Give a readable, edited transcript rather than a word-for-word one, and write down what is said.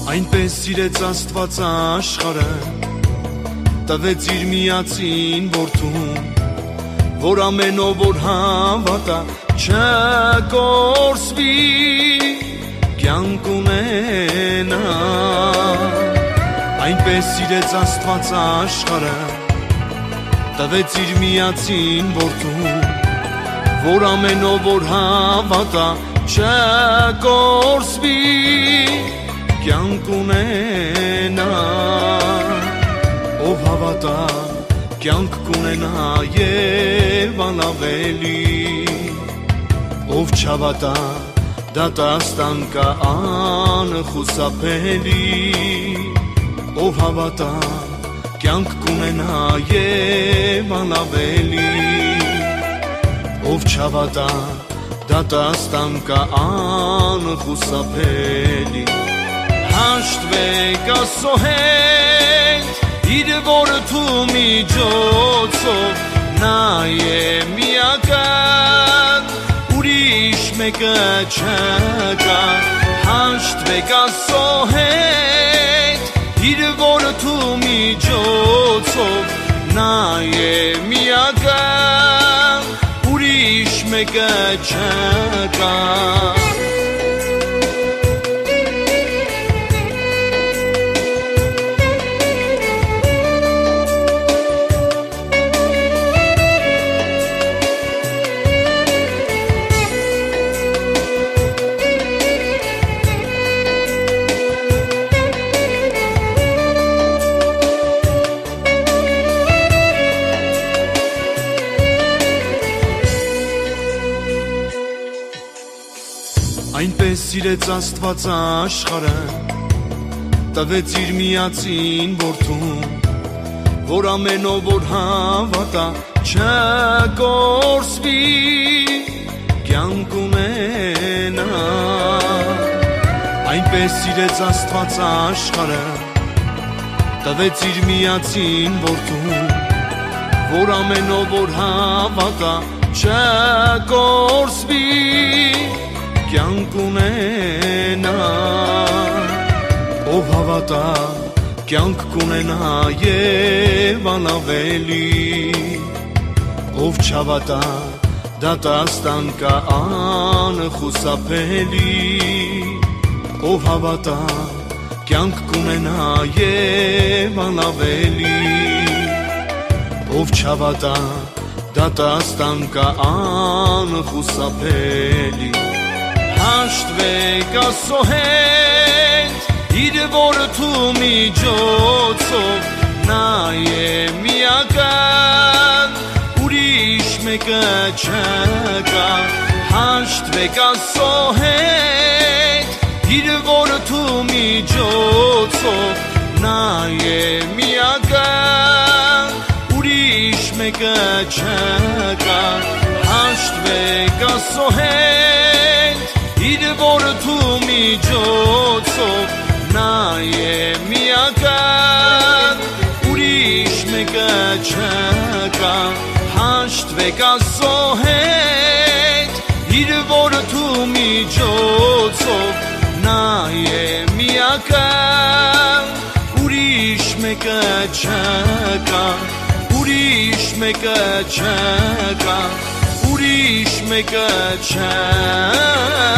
Այնպես սիրեց Աստված աշխարհը, տվեց իր միածին որդուն, որ ամեն ով որ հավատա չկորսվի, կյանք ունենա։ Այնպես սիրեց Աստված աշխարհը, տվեց իր միածին որդուն, որ ամեն ով որ հավատա չկորսվի, կյանք ունենա։ Ով հավատա կյանք կունենա եւ անավելի, ով չհավատա դատաստան կա անխուսափելի, ով հավատա կյանք կունենա եւ անավելի, ով չհավատա դատաստան կա անխուսափելի։ Հաշտվեք Աստծո հետ իր որդու միջոցով, նա է միական, ուրիշ մեկը չկա։ Հաշտվեք Աստծո հետ իր որդու միջոցով, նա է միական, ուրիշ մեկը չկա։ Այնպես սիրեց Աստված աշխարհը, տվեց իր միածին որդուն, որ ամեն ով որ հավատա չկորսվի, կյանք ունենա։ Այնպես սիրեց Աստված աշխարհը, տվեց իր միածին որդուն, որ ամեն ով որ հավատա չկորսվի, կյանք ունենա։ Ով հավատա կյանք կունենա եւ անավելի, ով չհավատա դատաստան կա անխուսափելի, ով հավատա կյանք կունենա եւ անավելի, ով չհավատա դատաստան կա անխուսափելի։ Հաշտվեք Աստծո հետ իր որդու միջոցով, նա է միական, ուրիշ մեկը չկա։ Հաշտվեք Աստծո հետ իր որդու միջոցով, նա է միական, ուրիշ մեկը չկա։ Հաշտվեք Աստծո հետ իր որդու միջոցով, նա է միական, ուրիշ մեկը չկա։ Հաշտվեք Աստծո հետ իր որդու միջոցով, նա է միական, ուրիշ մեկը չկա, ուրիշ մեկը չկա, ուրիշ մեկը չկա։